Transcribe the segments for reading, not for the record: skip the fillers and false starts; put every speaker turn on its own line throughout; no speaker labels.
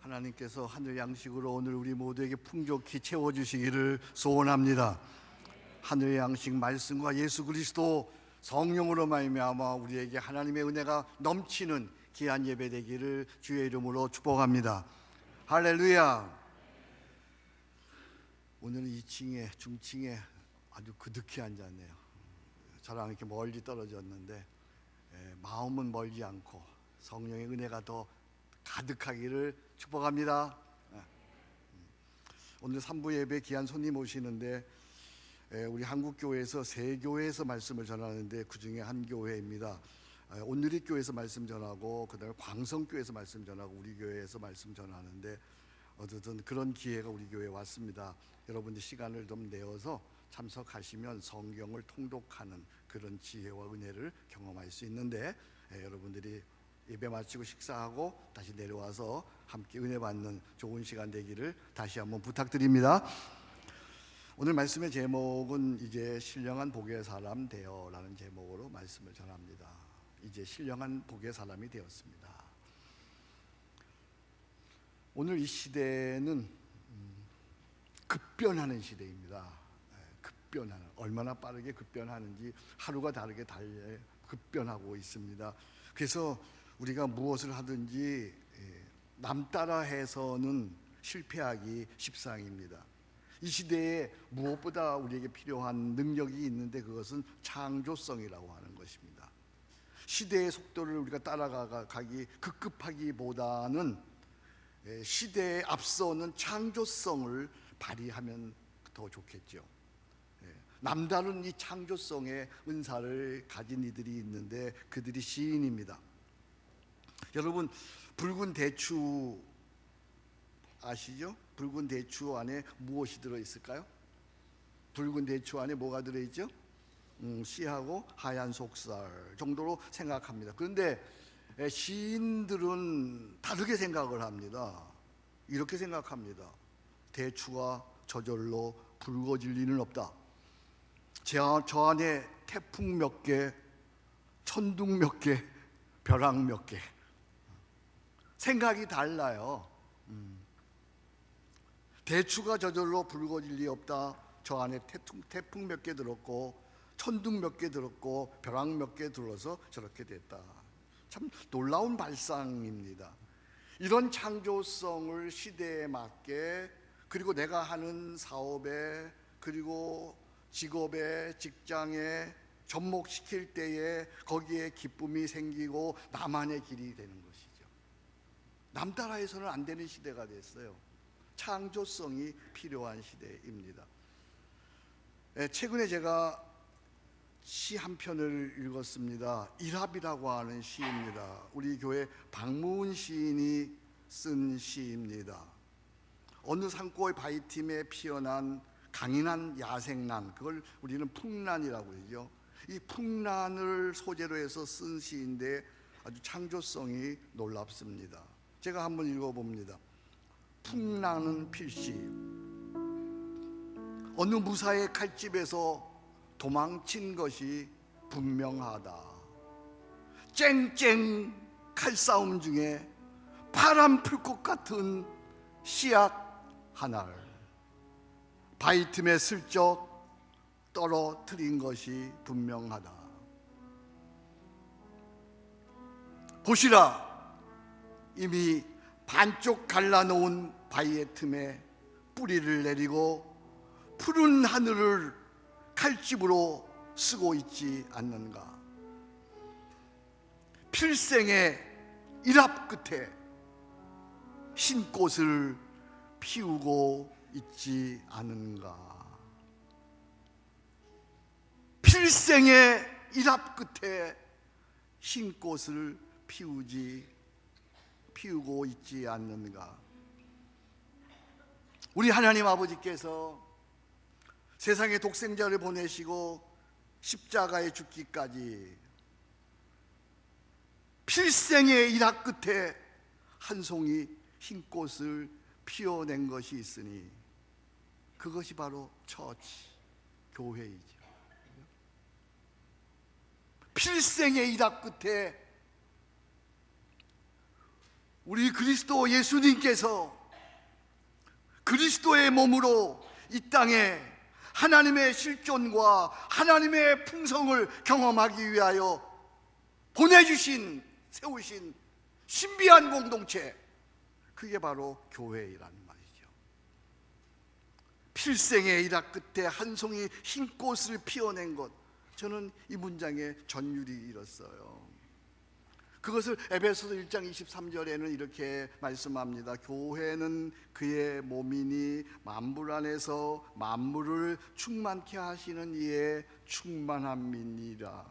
하나님께서 하늘 양식으로 오늘 우리 모두에게 풍족히 채워주시기를 소원합니다. 하늘의 양식 말씀과 예수 그리스도 성령으로 말미암아 우리에게 하나님의 은혜가 넘치는 귀한 예배 되기를 주의 이름으로 축복합니다. 할렐루야. 오늘은 2층에 중층에 아주 그득히 앉았네요. 저랑 이렇게 멀리 떨어졌는데 마음은 멀지 않고 성령의 은혜가 더 가득하기를 축복합니다. 오늘 3부 예배 귀한 손님 오시는데 우리 한국교회에서 세 교회에서 말씀을 전하는데 그 중에 한 교회입니다. 온누리교회에서 말씀 전하고 그 다음에 광성교회에서 말씀 전하고 우리 교회에서 말씀 전하는데 어쨌든 그런 기회가 우리 교회에 왔습니다. 여러분들 시간을 좀 내어서 참석하시면 성경을 통독하는 그런 지혜와 은혜를 경험할 수 있는데 여러분들이 예배 마치고 식사하고 다시 내려와서 함께 은혜 받는 좋은 시간 되기를 다시 한번 부탁드립니다. 오늘 말씀의 제목은 이제 신령한 복의 사람 되어라는 제목으로 말씀을 전합니다. 이제 신령한 복의 사람이 되었습니다. 오늘 이 시대는 급변하는 시대입니다. 급변하는, 얼마나 빠르게 급변하는지 하루가 다르게 급변하고 있습니다. 그래서 우리가 무엇을 하든지 남 따라 해서는 실패하기 십상입니다. 이 시대에 무엇보다 우리에게 필요한 능력이 있는데 그것은 창조성이라고 하는 것입니다. 시대의 속도를 우리가 따라가기 급급하기보다는 시대에 앞서는 창조성을 발휘하면 더 좋겠죠. 남다른 이 창조성의 은사를 가진 이들이 있는데 그들이 시인입니다. 여러분, 붉은 대추 아시죠? 붉은 대추 안에 무엇이 들어있을까요? 붉은 대추 안에 뭐가 들어있죠? 씨하고 하얀 속살 정도로 생각합니다. 그런데 시인들은 다르게 생각을 합니다. 이렇게 생각합니다. 대추가 저절로 붉어질 리는 없다. 저 안에 태풍 몇 개, 천둥 몇 개, 벼락 몇 개. 생각이 달라요. 대추가 저절로 붉어질 리 없다. 저 안에 태풍 몇 개 들었고 천둥 몇 개 들었고 벼락 몇 개 들어서 저렇게 됐다. 참 놀라운 발상입니다. 이런 창조성을 시대에 맞게, 그리고 내가 하는 사업에, 그리고 직업에, 직장에 접목시킬 때에 거기에 기쁨이 생기고 나만의 길이 되는 것이죠. 남 따라해서는 안 되는 시대가 됐어요. 창조성이 필요한 시대입니다. 최근에 제가 시 한 편을 읽었습니다. 일합이라고 하는 시입니다. 우리 교회 박무은 시인이 쓴 시입니다. 어느 산골 바위틈에 피어난 강인한 야생난, 그걸 우리는 풍란이라고 하죠. 이 풍란을 소재로 해서 쓴 시인데 아주 창조성이 놀랍습니다. 제가 한번 읽어봅니다. 풍란은 필시 어느 무사의 칼집에서 도망친 것이 분명하다. 쨍쨍 칼싸움 중에 바람 풀 것 같은 씨앗 하나를 바위 틈에 슬쩍 떨어뜨린 것이 분명하다. 보시라, 이미 반쪽 갈라놓은 바위의 틈에 뿌리를 내리고 푸른 하늘을 칼집으로 쓰고 있지 않는가. 필생의 일합 끝에 흰 꽃을 피우고 있지 않은가. 필생의 일합 끝에 흰 꽃을 피우고 있지 않는가. 우리 하나님 아버지께서 세상에 독생자를 보내시고 십자가에 죽기까지 필생의 일합 끝에 한 송이 흰 꽃을 피워낸 것이 있으니 그것이 바로 처치, 교회이죠. 필생의 일합 끝에 우리 그리스도 예수님께서 그리스도의 몸으로 이 땅에 하나님의 실존과 하나님의 풍성을 경험하기 위하여 보내주신, 세우신 신비한 공동체, 그게 바로 교회이라는 말이죠. 필생의 일학 끝에 한 송이 흰 꽃을 피워낸 것, 저는 이 문장에 전율이 일었어요. 그것을 에베소서 1장 23절에는 이렇게 말씀합니다. 교회는 그의 몸이니 만물 안에서 만물을 충만케 하시는 이의 충만함이니라.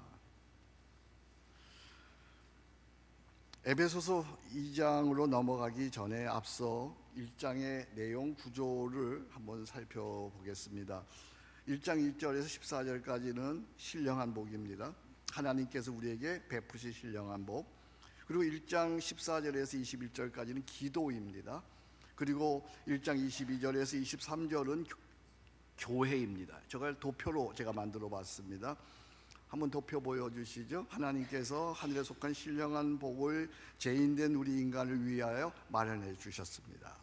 에베소서 2장으로 넘어가기 전에 앞서 1장의 내용 구조를 한번 살펴보겠습니다. 1장 1절에서 14절까지는 신령한 복입니다. 하나님께서 우리에게 베푸신 신령한 복. 그리고 1장 14절에서 21절까지는 기도입니다. 그리고 1장 22절에서 23절은 교회입니다. 저걸 도표로 제가 만들어 봤습니다. 한번 도표 보여주시죠. 하나님께서 하늘에 속한 신령한 복을 죄인된 우리 인간을 위하여 마련해 주셨습니다.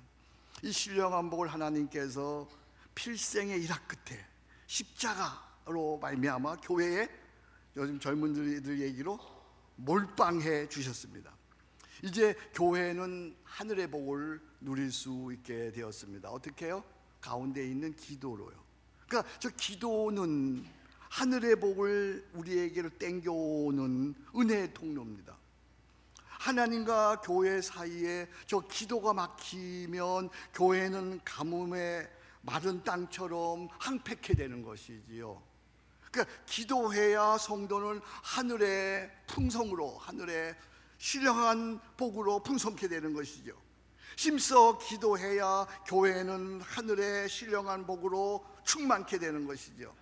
이 신령한 복을 하나님께서 필생의 일학 끝에 십자가로 말미암아 교회에, 요즘 젊은이들 얘기로 몰빵해 주셨습니다. 이제 교회는 하늘의 복을 누릴 수 있게 되었습니다. 어떻게 해요? 가운데 있는 기도로요. 그러니까 저 기도는 하늘의 복을 우리에게로 땡겨오는 은혜의 통로입니다. 하나님과 교회 사이에 저 기도가 막히면 교회는 가뭄의 마른 땅처럼 황폐케 되는 것이지요. 그러니까 기도해야 성도는 하늘의 풍성으로, 하늘의 신령한 복으로 풍성케 되는 것이죠. 힘써 기도해야 교회는 하늘의 신령한 복으로 충만케 되는 것이죠.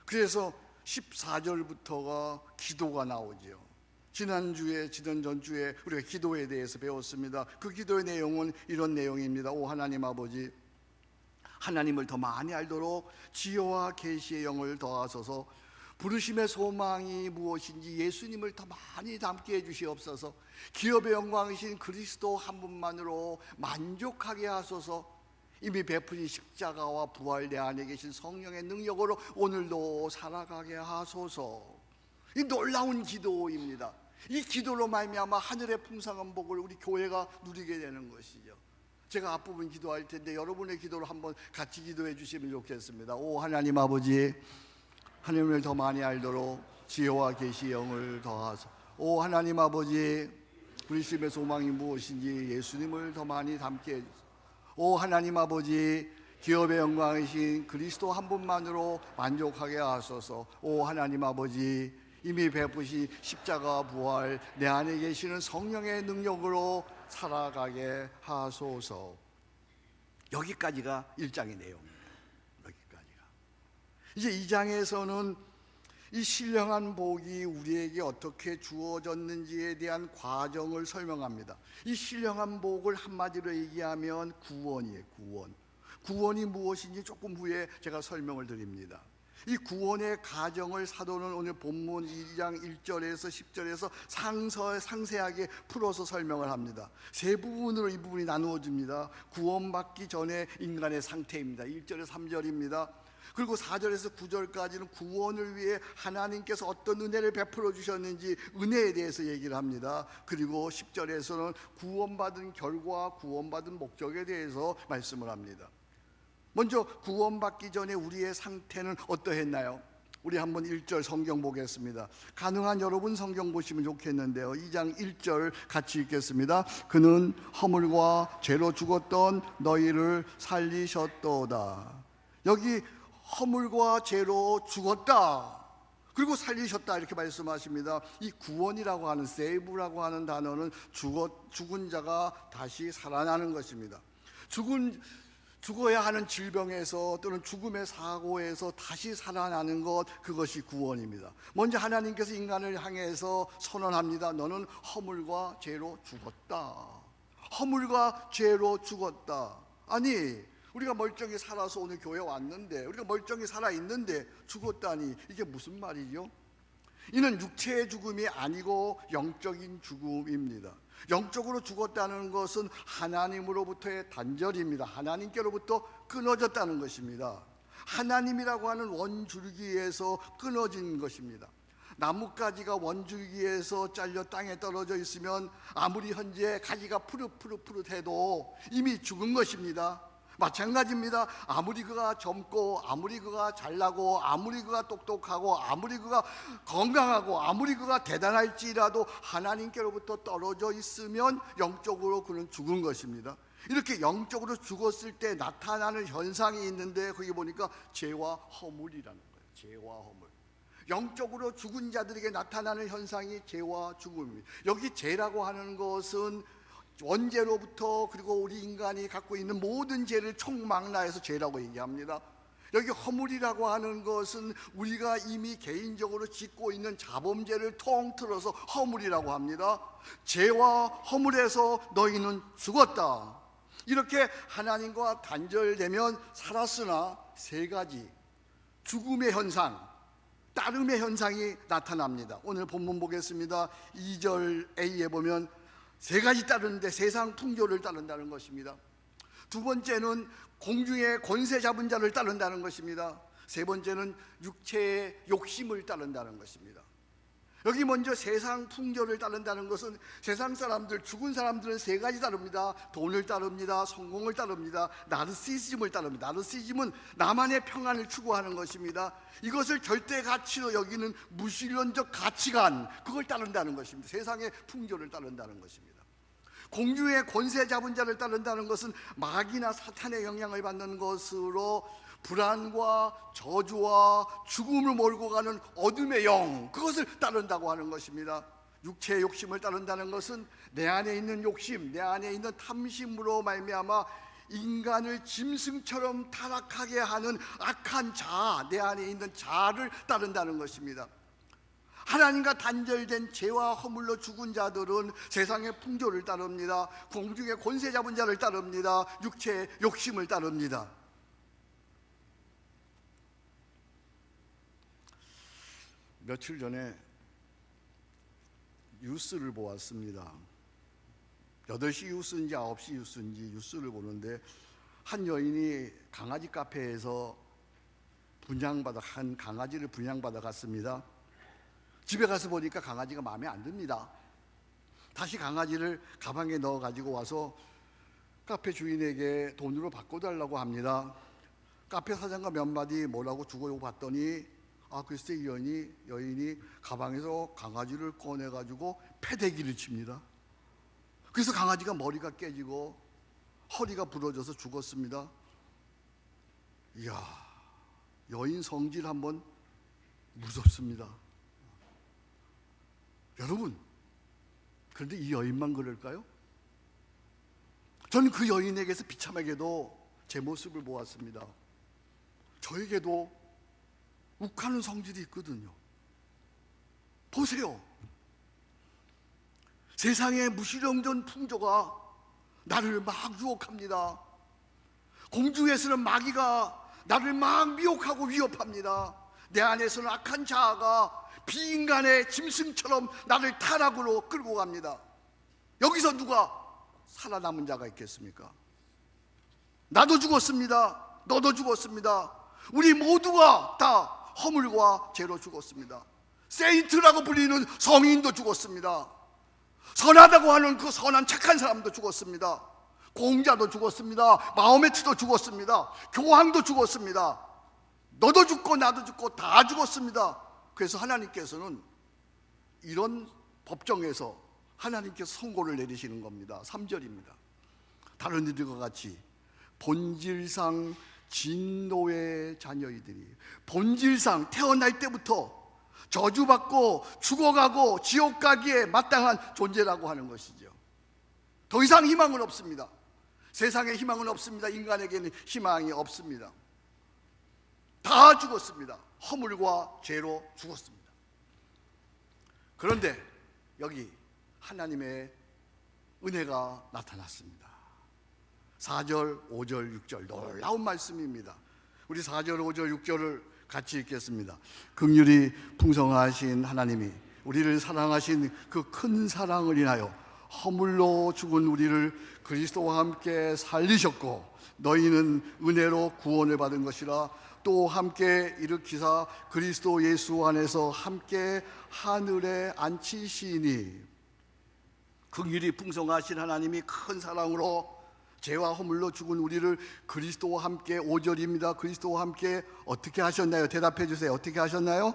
그래서 14절부터가 기도가 나오죠. 지난주에, 지난전주에 우리가 기도에 대해서 배웠습니다. 그 기도의 내용은 이런 내용입니다. 오 하나님 아버지, 하나님을 더 많이 알도록 지혜와 계시의 영을 더하소서. 부르심의 소망이 무엇인지 예수님을 더 많이 닮게 해주시옵소서. 기업의 영광이신 그리스도 한 분만으로 만족하게 하소서. 이미 베푸신 십자가와 부활 내 안에 계신 성령의 능력으로 오늘도 살아가게 하소서. 이 놀라운 기도입니다. 이 기도로 말미암아 하늘의 풍성한 복을 우리 교회가 누리게 되는 것이죠. 제가 앞부분 기도할 텐데 여러분의 기도로 한번 같이 기도해 주시면 좋겠습니다. 오 하나님 아버지, 하나님을 더 많이 알도록 지혜와 계시의 영을 더하소서. 오 하나님 아버지, 부르심의 소망이 무엇인지 예수님을 더 많이 닮게 해주소서. 오 하나님 아버지, 기업의 영광이신 그리스도 한 분만으로 만족하게 하소서. 오 하나님 아버지, 이미 베푸신 십자가 부활 내 안에 계시는 성령의 능력으로 살아가게 하소서. 여기까지가 1장의 내용입니다. 여기까지가. 이제 2장에서는 이 신령한 복이 우리에게 어떻게 주어졌는지에 대한 과정을 설명합니다. 이 신령한 복을 한마디로 얘기하면 구원이에요. 구원. 구원이 무엇인지 조금 후에 제가 설명을 드립니다. 이 구원의 과정을 사도는 오늘 본문 2장 1절에서 10절에서 상세하게 풀어서 설명을 합니다. 세 부분으로 이 부분이 나누어집니다. 구원받기 전에 인간의 상태입니다. 1절에서 3절입니다. 그리고 4절에서 9절까지는 구원을 위해 하나님께서 어떤 은혜를 베풀어 주셨는지 은혜에 대해서 얘기를 합니다. 그리고 10절에서는 구원받은 결과, 구원받은 목적에 대해서 말씀을 합니다. 먼저 구원받기 전에 우리의 상태는 어떠했나요? 우리 한번 1절 성경 보겠습니다. 가능한 여러분 성경 보시면 좋겠는데요. 2장 1절 같이 읽겠습니다. 그는 허물과 죄로 죽었던 너희를 살리셨도다. 여기 허물과 죄로 죽었다, 그리고 살리셨다 이렇게 말씀하십니다. 이 구원이라고 하는, 세이브라고 하는 단어는 죽은 자가 다시 살아나는 것입니다. 죽어야 하는 질병에서 또는 죽음의 사고에서 다시 살아나는 것, 그것이 구원입니다. 먼저 하나님께서 인간을 향해서 선언합니다. 너는 허물과 죄로 죽었다. 허물과 죄로 죽었다. 아니, 우리가 멀쩡히 살아서 오늘 교회 왔는데, 우리가 멀쩡히 살아있는데 죽었다니, 이게 무슨 말이죠? 이는 육체의 죽음이 아니고 영적인 죽음입니다. 영적으로 죽었다는 것은 하나님으로부터의 단절입니다. 하나님께로부터 끊어졌다는 것입니다. 하나님이라고 하는 원줄기에서 끊어진 것입니다. 나뭇가지가 원줄기에서 잘려 땅에 떨어져 있으면 아무리 현재 가지가 푸릇푸릇해도 이미 죽은 것입니다. 마찬가지입니다. 아무리 그가 젊고, 아무리 그가 잘나고, 아무리 그가 똑똑하고, 아무리 그가 건강하고, 아무리 그가 대단할지라도 하나님께로부터 떨어져 있으면 영적으로 그는 죽은 것입니다. 이렇게 영적으로 죽었을 때 나타나는 현상이 있는데 거기 보니까 죄와 허물이라는 거예요. 죄와 허물. 영적으로 죽은 자들에게 나타나는 현상이 죄와 죽음입니다. 여기 죄라고 하는 것은 원죄로부터 그리고 우리 인간이 갖고 있는 모든 죄를 총망라해서 죄라고 얘기합니다. 여기 허물이라고 하는 것은 우리가 이미 개인적으로 짓고 있는 자범죄를 통틀어서 허물이라고 합니다. 죄와 허물에서 너희는 죽었다. 이렇게 하나님과 단절되면 살았으나 세 가지 죽음의 현상, 따름의 현상이 나타납니다. 오늘 본문 보겠습니다. 2절 A에 보면 세 가지 따르는데 세상 풍조를 따른다는 것입니다. 두 번째는 공중의 권세 잡은 자를 따른다는 것입니다. 세 번째는 육체의 욕심을 따른다는 것입니다. 여기 먼저 세상 풍조를 따른다는 것은 세상 사람들, 죽은 사람들은 세 가지 따릅니다. 돈을 따릅니다. 성공을 따릅니다. 나르시즘을 따릅니다. 나르시즘은 나만의 평안을 추구하는 것입니다. 이것을 절대 가치로 여기는 무신론적 가치관, 그걸 따른다는 것입니다. 세상의 풍조를 따른다는 것입니다. 공중의 권세 잡은 자를 따른다는 것은 마귀나 사탄의 영향을 받는 것으로 불안과 저주와 죽음을 몰고 가는 어둠의 영, 그것을 따른다고 하는 것입니다. 육체의 욕심을 따른다는 것은 내 안에 있는 욕심, 내 안에 있는 탐심으로 말미암아 인간을 짐승처럼 타락하게 하는 악한 자아, 내 안에 있는 자아를 따른다는 것입니다. 하나님과 단절된 죄와 허물로 죽은 자들은 세상의 풍조를 따릅니다. 공중의 권세 잡은 자를 따릅니다. 육체의 욕심을 따릅니다. 며칠 전에 뉴스를 보았습니다. 8시 뉴스인지 9시 뉴스인지 뉴스를 보는데 한 여인이 강아지 카페에서 한 강아지를 분양받아 갔습니다. 집에 가서 보니까 강아지가 마음에 안 듭니다. 다시 강아지를 가방에 넣어 가지고 와서 카페 주인에게 돈으로 바꿔달라고 합니다. 카페 사장과 몇 마디 뭐라고 주고 봤더니 글쎄 이 여인이 가방에서 강아지를 꺼내 가지고 패대기를 칩니다. 그래서 강아지가 머리가 깨지고 허리가 부러져서 죽었습니다. 이야, 여인 성질 한번 무섭습니다. 여러분, 그런데 이 여인만 그럴까요? 저는 그 여인에게서 비참하게도 제 모습을 보았습니다. 저에게도 욱하는 성질이 있거든요. 보세요. 세상의 무시령전 풍조가 나를 막 유혹합니다. 공중에서는 마귀가 나를 막 미혹하고 위협합니다. 내 안에서는 악한 자아가 비인간의 짐승처럼 나를 타락으로 끌고 갑니다. 여기서 누가 살아남은 자가 있겠습니까? 나도 죽었습니다. 너도 죽었습니다. 우리 모두가 다 허물과 죄로 죽었습니다. 세인트라고 불리는 성인도 죽었습니다. 선하다고 하는 그 선한 착한 사람도 죽었습니다. 공자도 죽었습니다. 마호메트도 죽었습니다. 교황도 죽었습니다. 너도 죽고 나도 죽고 다 죽었습니다. 그래서 하나님께서는 이런 법정에서 하나님께서 선고를 내리시는 겁니다. 3절입니다. 다른 이들과 같이 본질상 진노의 자녀이들이, 본질상 태어날 때부터 저주받고 죽어가고 지옥 가기에 마땅한 존재라고 하는 것이죠. 더 이상 희망은 없습니다. 세상에 희망은 없습니다. 인간에게는 희망이 없습니다. 다 죽었습니다. 허물과 죄로 죽었습니다. 그런데 여기 하나님의 은혜가 나타났습니다. 4절, 5절, 6절 놀라운 말씀입니다. 우리 4절, 5절, 6절을 같이 읽겠습니다. 긍휼이 풍성하신 하나님이 우리를 사랑하신 그 큰 사랑을 인하여 허물로 죽은 우리를 그리스도와 함께 살리셨고 너희는 은혜로 구원을 받은 것이라 또 함께 일으키사 그리스도 예수 안에서 함께 하늘에 앉히시니 긍휼이 풍성하신 하나님이 큰 사랑으로 죄와 허물로 죽은 우리를 그리스도와 함께 5절입니다. 그리스도와 함께 어떻게 하셨나요? 대답해 주세요. 어떻게 하셨나요?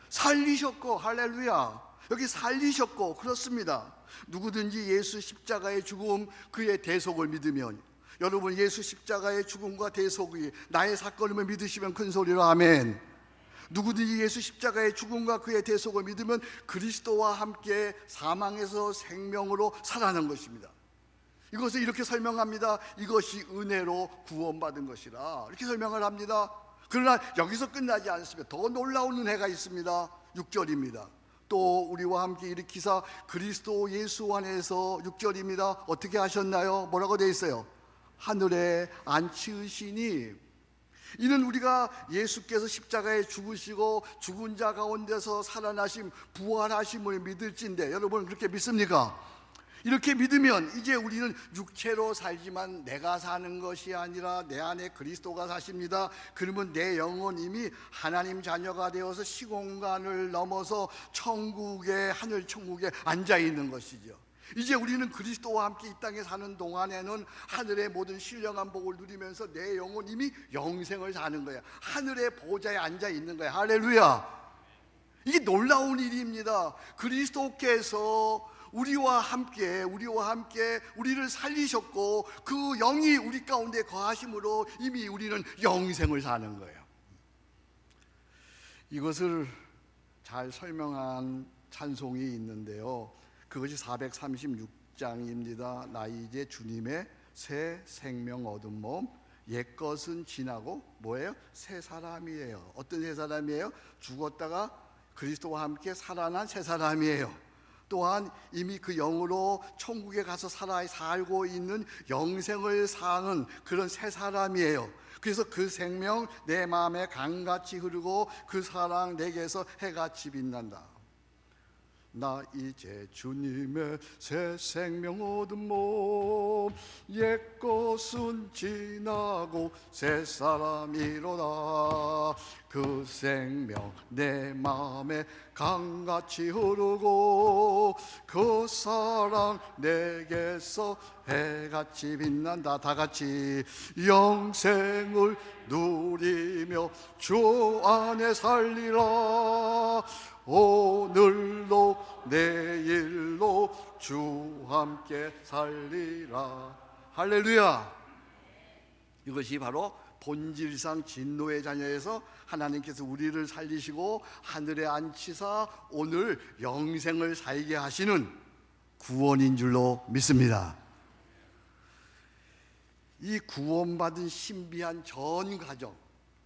살리셨고, 할렐루야. 여기 살리셨고, 그렇습니다. 누구든지 예수 십자가의 죽음, 그의 대속을 믿으면, 여러분 예수 십자가의 죽음과 대속이 나의 사건임을 믿으시면 큰 소리로 아멘. 누구든지 예수 십자가의 죽음과 그의 대속을 믿으면 그리스도와 함께 사망에서 생명으로 살아난 것입니다. 이것을 이렇게 설명합니다. 이것이 은혜로 구원받은 것이라 이렇게 설명을 합니다. 그러나 여기서 끝나지 않습니다. 더 놀라운 은혜가 있습니다. 6절입니다. 또 우리와 함께 일으키사 그리스도 예수 안에서 6절입니다. 어떻게 하셨나요? 뭐라고 되어 있어요? 하늘에 앉히시니 이는 우리가 예수께서 십자가에 죽으시고 죽은 자 가운데서 살아나심 부활하심을 믿을진데 여러분 그렇게 믿습니까? 이렇게 믿으면 이제 우리는 육체로 살지만 내가 사는 것이 아니라 내 안에 그리스도가 사십니다. 그러면 내 영혼 이미 하나님 자녀가 되어서 시공간을 넘어서 천국의 하늘 천국에 앉아 있는 것이죠. 이제 우리는 그리스도와 함께 이 땅에 사는 동안에는 하늘의 모든 신령한 복을 누리면서 내 영혼 이미 영생을 사는 거야. 하늘의 보좌에 앉아 있는 거야. 할렐루야. 이게 놀라운 일입니다. 그리스도께서 우리와 함께 우리를 살리셨고 그 영이 우리 가운데 거하심으로 이미 우리는 영생을 사는 거예요. 이것을 잘 설명한 찬송이 있는데요. 그것이 436장입니다. 나 이제 주님의 새 생명 얻은 몸 옛것은 지나고 뭐예요? 새 사람이에요. 어떤 새 사람이에요? 죽었다가 그리스도와 함께 살아난 새 사람이에요. 또한 이미 그 영으로 천국에 가서 살고 있는 영생을 사는 그런 새 사람이에요. 그래서 그 생명 내 마음에 강같이 흐르고 그 사랑 내게서 해같이 빛난다. 나 이제 주님의 새 생명 얻은 몸 옛것은 지나고 새 사람이로다. 그 생명 내 마음에 강같이 흐르고 그 사랑 내게서 해같이 빛난다. 다같이 영생을 누리며 주 안에 살리라. 오늘로 내일로 주 함께 살리라. 할렐루야. 이것이 바로 본질상 진노의 자녀에서 하나님께서 우리를 살리시고 하늘에 앉히사 오늘 영생을 살게 하시는 구원인 줄로 믿습니다. 이 구원받은 신비한 전 과정,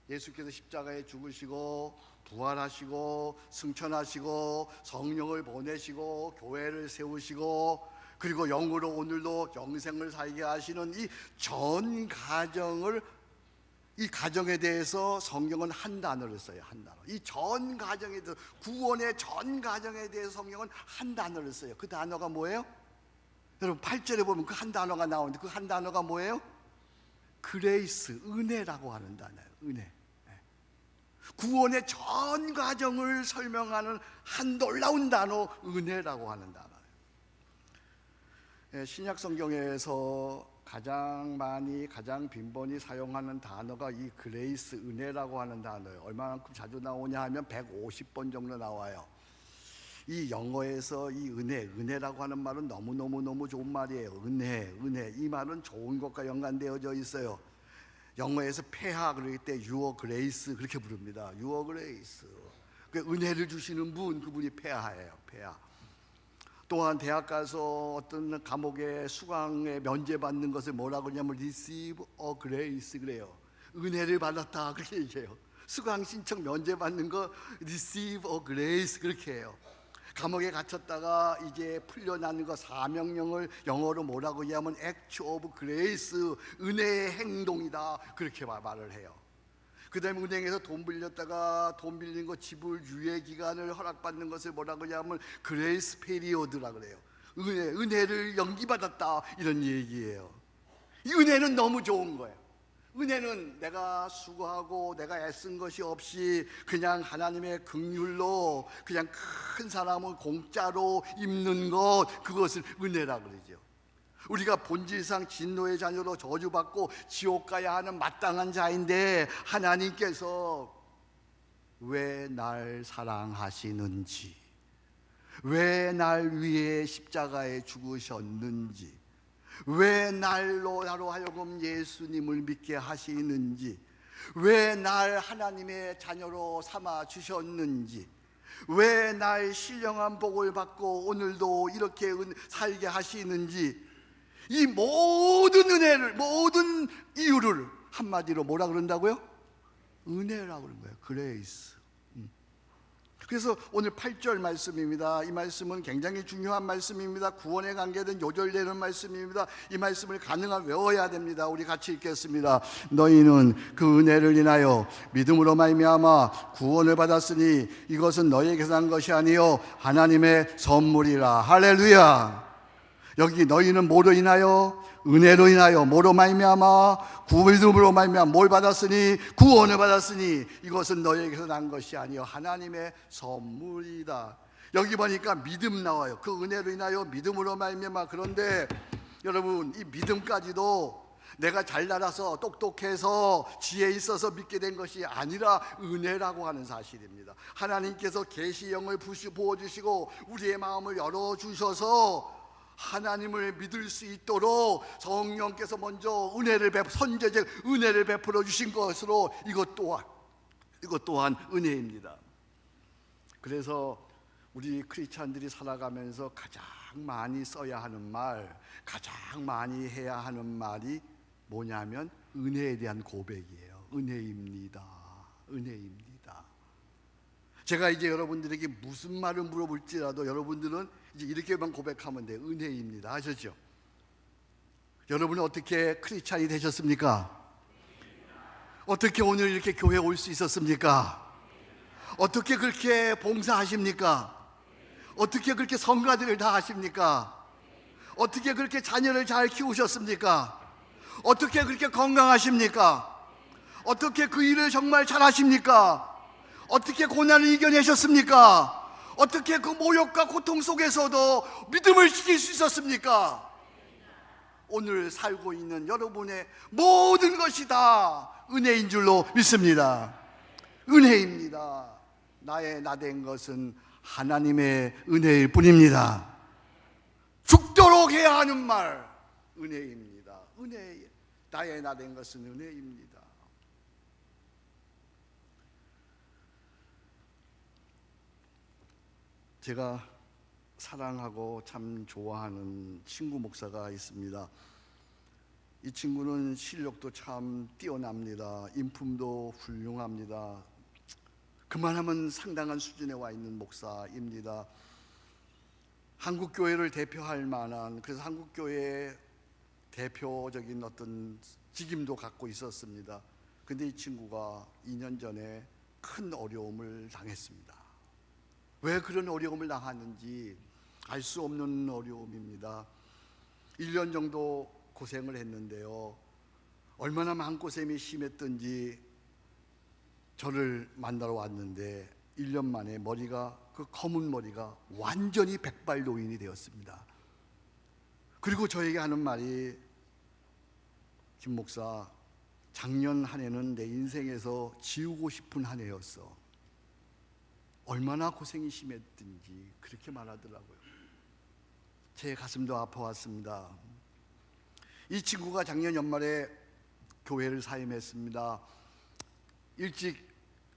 예수께서 십자가에 죽으시고 부활하시고 승천하시고 성령을 보내시고 교회를 세우시고 그리고 영으로 오늘도 영생을 살게 하시는 이 전 과정을, 이 과정에 대해서 성경은 한 단어를 써요. 한 단어. 이 전 과정에 대해서, 구원의 전 과정에 대해서 성경은 한 단어를 써요. 그 단어가 뭐예요? 여러분 8절에 보면 그 한 단어가 나오는데 그 한 단어가 뭐예요? 그레이스, 은혜라고 하는 단어예요. 은혜. 구원의 전 과정을 설명하는 한 놀라운 단어, 은혜라고 하는 단어예요. 신약 성경에서 가장 빈번히 사용하는 단어가 이 그레이스, 은혜라고 하는 단어예요. 얼마만큼 자주 나오냐 하면 150번 정도 나와요. 이 영어에서 이 은혜라고 하는 말은 너무 좋은 말이에요. 은혜. 이 말은 좋은 것과 연관되어져 있어요. 영어에서 폐하 그럴 때 Your Grace 그렇게 부릅니다. Your Grace. 그 은혜를 주시는 분, 그분이 폐하예요. 폐하. 또한 대학 가서 어떤 과목에 수강에 면제받는 것을 뭐라고 하냐면 Receive a Grace 그래요. 은혜를 받았다 그렇게 얘기해요. 수강 신청 면제받는 거 Receive a Grace 그렇게 해요. 감옥에 갇혔다가 이제 풀려나는 거 사명령을 영어로 뭐라고 하냐면 Act of Grace, 은혜의 행동이다 그렇게 말을 해요. 그 다음에 은행에서 돈 빌렸다가 돈 빌린 거 지불 유예 기간을 허락받는 것을 뭐라고 그러냐면 그레이스 페리오드라 그래요. 은혜를 연기받았다 이런 얘기예요. 이 은혜는 너무 좋은 거예요. 은혜는 내가 수고하고 내가 애쓴 것이 없이 그냥 하나님의 긍휼로 그냥 큰 사람을 공짜로 입는 것, 그것을 은혜라 그러죠. 우리가 본질상 진노의 자녀로 저주받고 지옥 가야 하는 마땅한 자인데 하나님께서 왜 날 사랑하시는지, 왜 날 위해 십자가에 죽으셨는지, 왜 나로 하여금 예수님을 믿게 하시는지, 왜 날 하나님의 자녀로 삼아 주셨는지, 왜 날 신령한 복을 받고 오늘도 이렇게 살게 하시는지, 이 모든 은혜를, 모든 이유를 한마디로 뭐라 그런다고요? 은혜라고 그런 거예요. 그레이스. 그래서 오늘 8절 말씀입니다. 이 말씀은 굉장히 중요한 말씀입니다. 구원에 관계된 요절되는 말씀입니다. 이 말씀을 가능한 외워야 됩니다. 우리 같이 읽겠습니다. 너희는 그 은혜를 인하여 믿음으로 말미암아 구원을 받았으니 이것은 너희에게서 난 것이 아니요 하나님의 선물이라. 할렐루야. 여기 너희는 뭐로 인하여? 은혜로 인하여. 뭐로 말미암아? 믿음으로 말미암아 뭘 받았으니? 구원을 받았으니 이것은 너희에게서 난 것이 아니요 하나님의 선물이다. 여기 보니까 믿음 나와요. 그 은혜로 인하여 믿음으로 말미암아. 그런데 여러분, 이 믿음까지도 내가 잘 날아서 똑똑해서 지혜 있어서 믿게 된 것이 아니라 은혜라고 하는 사실입니다. 하나님께서 계시형을 부어주시고 우리의 마음을 열어주셔서 하나님을 믿을 수 있도록 성령께서 먼저 선제적 은혜를 베풀어 주신 것으로 이것 또한 은혜입니다. 그래서 우리 크리스찬들이 살아가면서 가장 많이 써야 하는 말, 가장 많이 해야 하는 말이 뭐냐면 은혜에 대한 고백이에요. 은혜입니다. 은혜입니다. 제가 이제 여러분들에게 무슨 말을 물어볼지라도 여러분들은 이제 이렇게만 고백하면 돼요. 은혜입니다. 아셨죠? 여러분은 어떻게 크리스찬이 되셨습니까? 어떻게 오늘 이렇게 교회에 올 수 있었습니까? 어떻게 그렇게 봉사하십니까? 어떻게 그렇게 성가들을 다 하십니까? 어떻게 그렇게 자녀를 잘 키우셨습니까? 어떻게 그렇게 건강하십니까? 어떻게 그 일을 정말 잘하십니까? 어떻게 고난을 이겨내셨습니까? 어떻게 그 모욕과 고통 속에서도 믿음을 지킬 수 있었습니까? 오늘 살고 있는 여러분의 모든 것이 다 은혜인 줄로 믿습니다. 은혜입니다. 나의 나된 것은 하나님의 은혜일 뿐입니다. 죽도록 해야 하는 말, 은혜입니다. 은혜, 나의 나된 것은 은혜입니다. 제가 사랑하고 참 좋아하는 친구 목사가 있습니다. 이 친구는 실력도 참 뛰어납니다. 인품도 훌륭합니다. 그만하면 상당한 수준에 와 있는 목사입니다. 한국교회를 대표할 만한, 그래서 한국교회의 대표적인 어떤 직임도 갖고 있었습니다. 근데 이 친구가 2년 전에 큰 어려움을 당했습니다. 왜 그런 어려움을 당하는지 알 수 없는 어려움입니다. 1년 정도 고생을 했는데요, 얼마나 마음고생이 심했던지 저를 만나러 왔는데 1년 만에 그 검은 머리가 완전히 백발노인이 되었습니다. 그리고 저에게 하는 말이, 김 목사, 작년 한 해는 내 인생에서 지우고 싶은 한 해였어. 얼마나 고생이 심했든지 그렇게 말하더라고요. 제 가슴도 아파왔습니다. 이 친구가 작년 연말에 교회를 사임했습니다. 일찍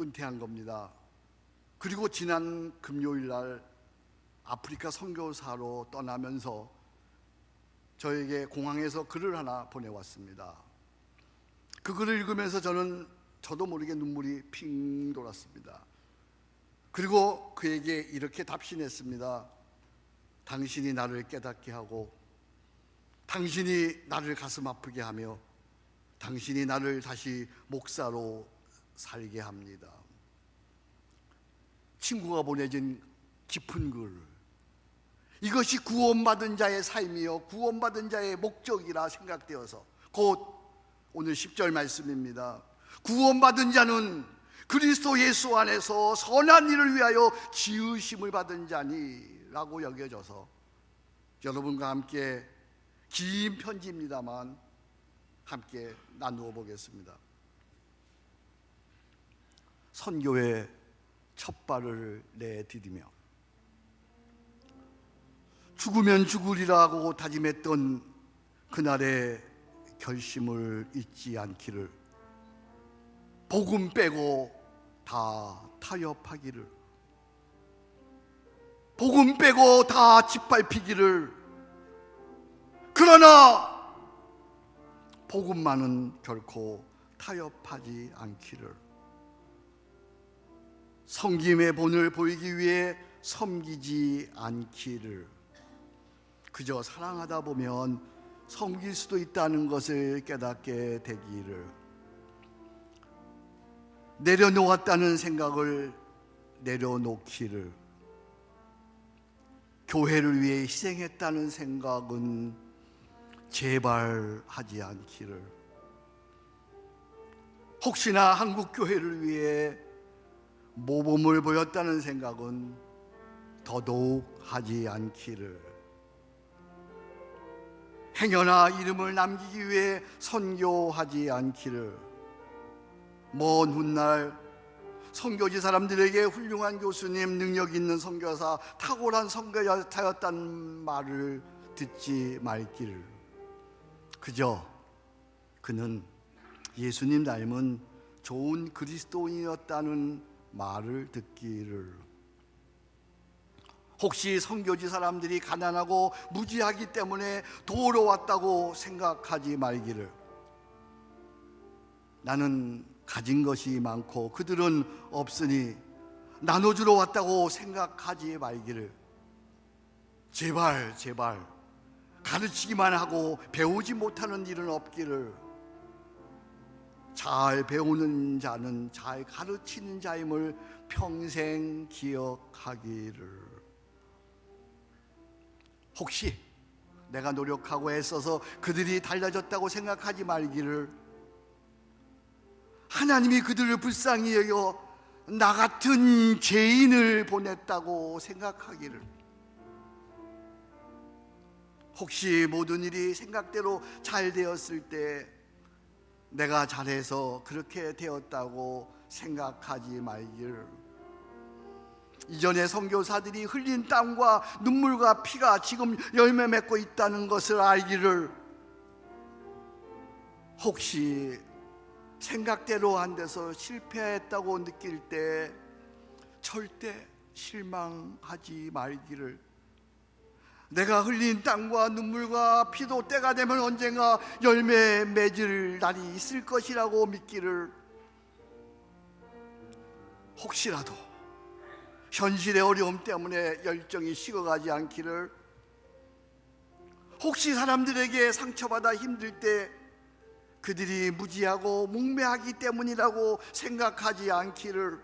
은퇴한 겁니다. 그리고 지난 금요일 날 아프리카 선교사로 떠나면서 저에게 공항에서 글을 하나 보내왔습니다. 그 글을 읽으면서 저도 모르게 눈물이 핑 돌았습니다. 그리고 그에게 이렇게 답신했습니다. 당신이 나를 깨닫게 하고, 당신이 나를 가슴 아프게 하며, 당신이 나를 다시 목사로 살게 합니다. 친구가 보내준 깊은 글, 이것이 구원받은 자의 삶이요 구원받은 자의 목적이라 생각되어서 곧 오늘 10절 말씀입니다. 구원받은 자는 그리스도 예수 안에서 선한 일을 위하여 지으심을 받은 자니 라고 여겨져서 여러분과 함께 긴 편지입니다만 함께 나누어 보겠습니다. 선교의 첫 발을 내디디며 죽으면 죽으리라고 다짐했던 그날의 결심을 잊지 않기를, 복음 빼고 다 타협하기를, 복음 빼고 다 짓밟히기를, 그러나 복음만은 결코 타협하지 않기를, 섬김의 본을 보이기 위해 섬기지 않기를, 그저 사랑하다 보면 섬길 수도 있다는 것을 깨닫게 되기를, 내려놓았다는 생각을 내려놓기를, 교회를 위해 희생했다는 생각은 제발 하지 않기를, 혹시나 한국 교회를 위해 모범을 보였다는 생각은 더더욱 하지 않기를, 행여나 이름을 남기기 위해 선교하지 않기를, 먼 훗날 선교지 사람들에게 훌륭한 교수님, 능력 있는 선교사, 탁월한 선교사였다는 말을 듣지 말기를, 그저 그는 예수님 닮은 좋은 그리스도인이었다는 말을 듣기를, 혹시 선교지 사람들이 가난하고 무지하기 때문에 도우러 왔다고 생각하지 말기를, 나는 가진 것이 많고 그들은 없으니 나눠주러 왔다고 생각하지 말기를, 제발 가르치기만 하고 배우지 못하는 일은 없기를, 잘 배우는 자는 잘 가르치는 자임을 평생 기억하기를, 혹시 내가 노력하고 애써서 그들이 달라졌다고 생각하지 말기를, 하나님이 그들을 불쌍히 여겨 나 같은 죄인을 보냈다고 생각하기를, 혹시 모든 일이 생각대로 잘 되었을 때 내가 잘해서 그렇게 되었다고 생각하지 말기를, 이전에 선교사들이 흘린 땀과 눈물과 피가 지금 열매 맺고 있다는 것을 알기를, 혹시 생각대로 안 돼서 실패했다고 느낄 때 절대 실망하지 말기를, 내가 흘린 땀과 눈물과 피도 때가 되면 언젠가 열매 맺을 날이 있을 것이라고 믿기를, 혹시라도 현실의 어려움 때문에 열정이 식어가지 않기를, 혹시 사람들에게 상처받아 힘들 때 그들이 무지하고 뭉매하기 때문이라고 생각하지 않기를,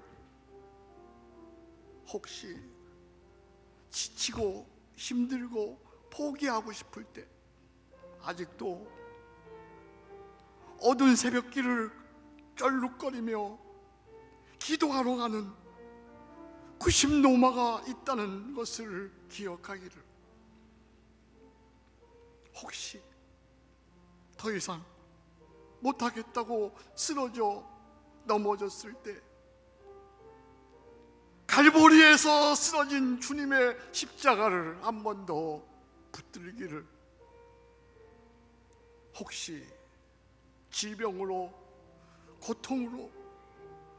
혹시 지치고 힘들고 포기하고 싶을 때 아직도 어두운 새벽길을 쩔룩거리며 기도하러 가는 90노마가 있다는 것을 기억하기를, 혹시 더 이상 못하겠다고 쓰러져 넘어졌을 때 갈보리에서 쓰러진 주님의 십자가를 한 번 더 붙들기를, 혹시 질병으로 고통으로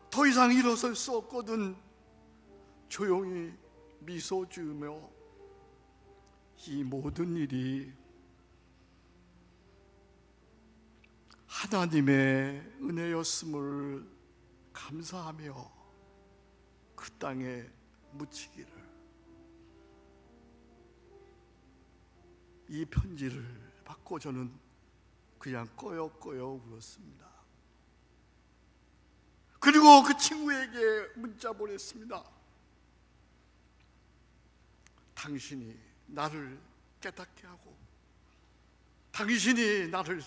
더 이상 일어설 수 없거든 조용히 미소 지으며 이 모든 일이 하나님의 은혜였음을 감사하며 그 땅에 묻히기를, 이 편지를 받고 저는 그냥 꺼역꺼역 울었습니다. 그리고 그리고 그 친구에게 문자 보냈습니다. 당신이 나를 깨닫게 하고 당신이 나를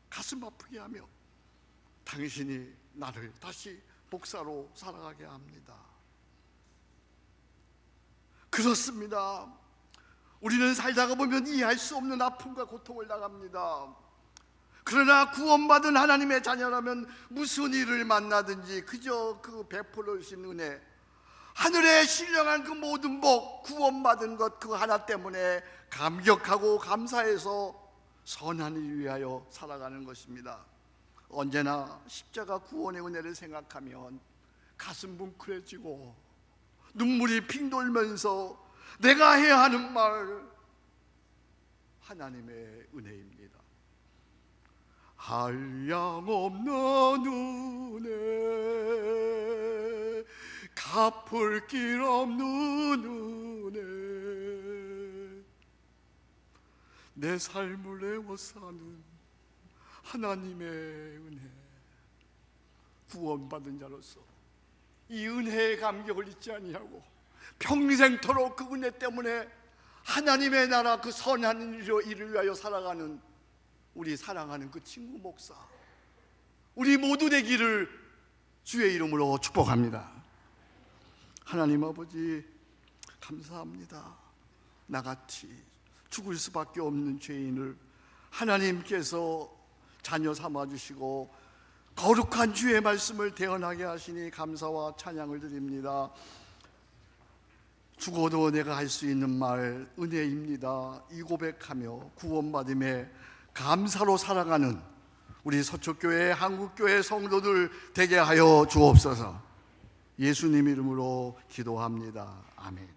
가슴 아프게 하며 당신이 나를 다시 목사로 살아가게 합니다. 그렇습니다. 우리는 살다가 보면 이해할 수 없는 아픔과 고통을 당합니다. 그러나 구원받은 하나님의 자녀라면 무슨 일을 만나든지 그저 그 베풀어 주신 은혜, 하늘에 신령한 그 모든 복, 구원받은 것 그 하나 때문에 감격하고 감사해서 선한 일을 위하여 살아가는 것입니다. 언제나 십자가 구원의 은혜를 생각하면 가슴 뭉클해지고 눈물이 핑 돌면서 내가 해야 하는 말, 하나님의 은혜입니다. 한량없는 은혜, 갚을 길 없는 은혜, 내 삶을 애워사는 하나님의 은혜. 구원받은 자로서 이 은혜의 감격을 잊지 아니하고 평생토록 그 은혜 때문에 하나님의 나라 그 선한 일을 위하여 살아가는 우리 사랑하는 그 친구 목사, 우리 모두 되기를 주의 이름으로 축복합니다. 하나님 아버지 감사합니다. 나같이 죽을 수밖에 없는 죄인을 하나님께서 자녀 삼아주시고 거룩한 주의 말씀을 대언하게 하시니 감사와 찬양을 드립니다. 죽어도 내가 할 수 있는 말 은혜입니다. 이 고백하며 구원받음에 감사로 살아가는 우리 서초교회, 한국교회 성도들 되게 하여 주옵소서. 예수님 이름으로 기도합니다. 아멘.